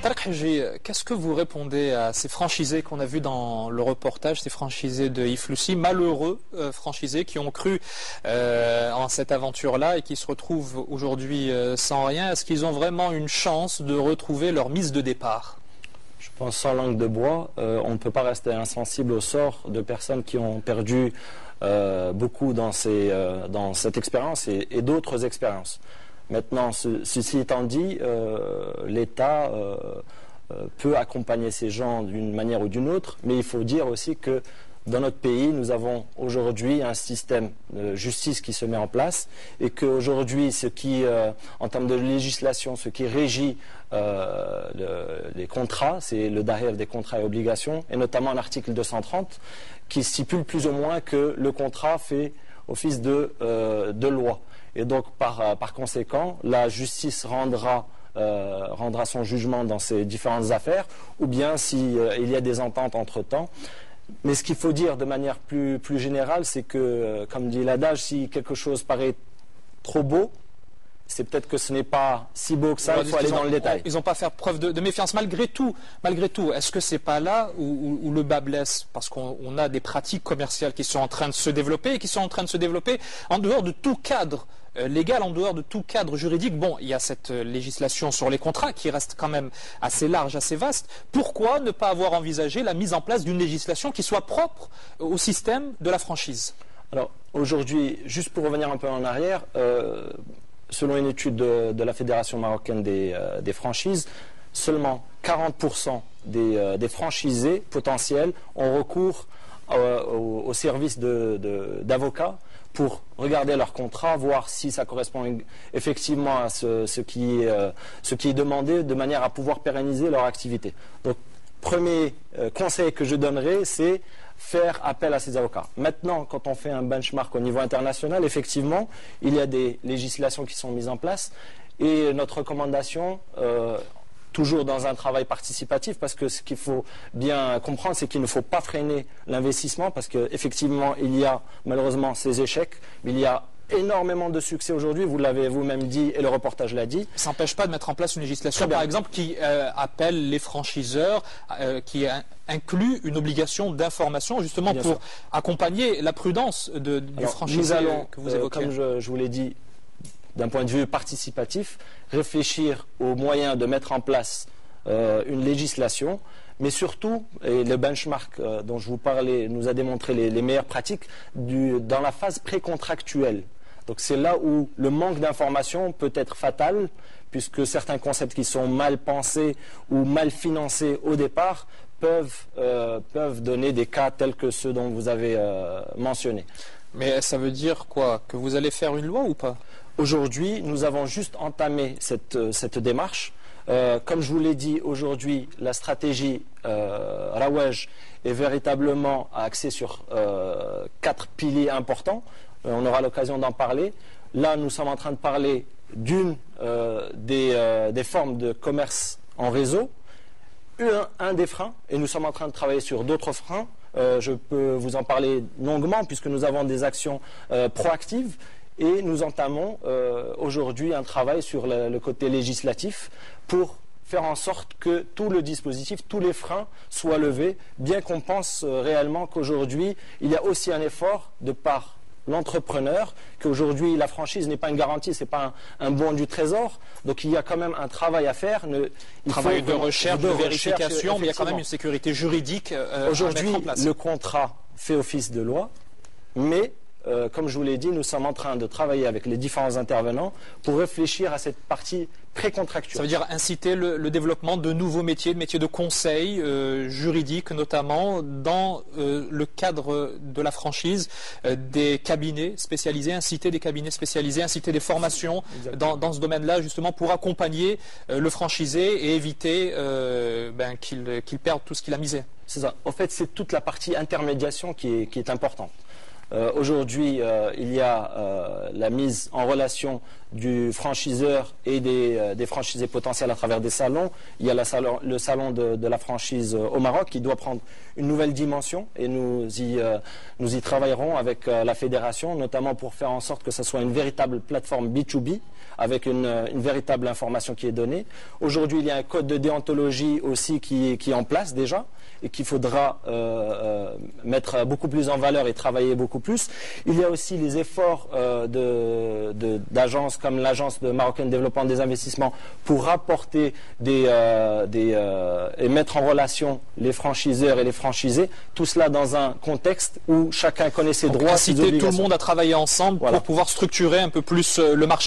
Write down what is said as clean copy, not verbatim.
Tarek Hadji, qu'est-ce que vous répondez à ces franchisés qu'on a vus dans le reportage, ces franchisés de Ifloussi, malheureux franchisés qui ont cru en cette aventure-là et qui se retrouvent aujourd'hui sans rien? Est-ce qu'ils ont vraiment une chance de retrouver leur mise de départ? Je pense sans langue de bois, on ne peut pas rester insensible au sort de personnes qui ont perdu beaucoup dans cette expérience et d'autres expériences. Maintenant, ceci étant dit, l'État peut accompagner ces gens d'une manière ou d'une autre, mais il faut dire aussi que dans notre pays, nous avons aujourd'hui un système de justice qui se met en place et qu'aujourd'hui, en termes de législation, ce qui régit les contrats, c'est le Dahir des contrats et obligations, et notamment l'article 230, qui stipule plus ou moins que le contrat fait office de loi. Et donc, par conséquent, la justice rendra son jugement dans ces différentes affaires, ou bien s'il y a des ententes entre-temps. Mais ce qu'il faut dire de manière plus générale, c'est que, comme dit l'adage, si quelque chose paraît trop beau, c'est peut-être que ce n'est pas si beau que ça, il faut aller dans le détail. Ils n'ont pas fait preuve de méfiance. Malgré tout, est-ce que c'est pas là où le bas blesse? Parce qu'on a des pratiques commerciales qui sont en train de se développer et qui sont en train de se développer en dehors de tout cadre légal, en dehors de tout cadre juridique. Bon, il y a cette législation sur les contrats qui reste quand même assez large, assez vaste. Pourquoi ne pas avoir envisagé la mise en place d'une législation qui soit propre au système de la franchise? Alors, aujourd'hui, juste pour revenir un peu en arrière, selon une étude de la Fédération marocaine des franchises, seulement 40% des franchisés potentiels ont recours au service d'avocats pour regarder leur contrat, voir si ça correspond effectivement à ce qui est demandé, de manière à pouvoir pérenniser leur activité. Donc, premier conseil que je donnerai, c'est faire appel à ces avocats. Maintenant, quand on fait un benchmark au niveau international, effectivement, il y a des législations qui sont mises en place et notre recommandation, toujours dans un travail participatif, parce que ce qu'il faut bien comprendre, c'est qu'il ne faut pas freiner l'investissement, parce qu'effectivement, il y a malheureusement ces échecs, mais il y a énormément de succès aujourd'hui, vous l'avez vous-même dit et le reportage l'a dit. Ça n'empêche pas de mettre en place une législation, par exemple, qui appelle les franchiseurs, qui inclut une obligation d'information, justement bien pour sûr. Accompagner la prudence du franchisé que vous évoquez. Comme je vous l'ai dit, d'un point de vue participatif, réfléchir aux moyens de mettre en place une législation, mais surtout, et le benchmark dont je vous parlais nous a démontré les meilleures pratiques dans la phase précontractuelle. Donc c'est là où le manque d'information peut être fatal, puisque certains concepts qui sont mal pensés ou mal financés au départ peuvent donner des cas tels que ceux dont vous avez mentionnés. Mais ça veut dire quoi? Que vous allez faire une loi ou pas? Aujourd'hui, nous avons juste entamé cette démarche. Comme je vous l'ai dit, aujourd'hui, la stratégie Rawaj est véritablement axée sur 4 piliers importants. On aura l'occasion d'en parler. Là, nous sommes en train de parler d'une des formes de commerce en réseau, un des freins, et nous sommes en train de travailler sur d'autres freins. Je peux vous en parler longuement, puisque nous avons des actions proactives. Et nous entamons aujourd'hui un travail sur le côté législatif pour faire en sorte que tout le dispositif, tous les freins soient levés, bien qu'on pense réellement qu'aujourd'hui, il y a aussi un effort de part l'entrepreneur, qu'aujourd'hui la franchise n'est pas une garantie, ce n'est pas un bon du trésor, donc il y a quand même un travail à faire. Travail de recherche, de vérification, mais il y a quand même une sécurité juridique à mettre en place. Le contrat fait office de loi, mais comme je vous l'ai dit, nous sommes en train de travailler avec les différents intervenants pour réfléchir à cette partie précontractuelle. Ça veut dire inciter le développement de nouveaux métiers, de métiers de conseil juridique notamment, dans le cadre de la franchise, des cabinets spécialisés, inciter des cabinets spécialisés, inciter des formations dans ce domaine-là, justement pour accompagner le franchisé et éviter qu'il perde tout ce qu'il a misé. C'est ça. En fait, c'est toute la partie intermédiation qui est importante. Aujourd'hui, il y a la mise en relation du franchiseur et des franchisés potentiels à travers des salons. Il y a le salon de la franchise au Maroc qui doit prendre une nouvelle dimension et nous y travaillerons avec la fédération, notamment pour faire en sorte que ce soit une véritable plateforme B2B avec une véritable information qui est donnée. Aujourd'hui, il y a un code de déontologie aussi qui est en place déjà et qu'il faudra mettre beaucoup plus en valeur et travailler beaucoup plus. Il y a aussi les efforts d'agences comme l'agence de Marocaine Développement des Investissements pour rapporter et mettre en relation les franchiseurs et les franchisés, tout cela dans un contexte où chacun connaît ses droits, ses obligations. Tout le monde à travailler ensemble pour pouvoir structurer un peu plus le marché.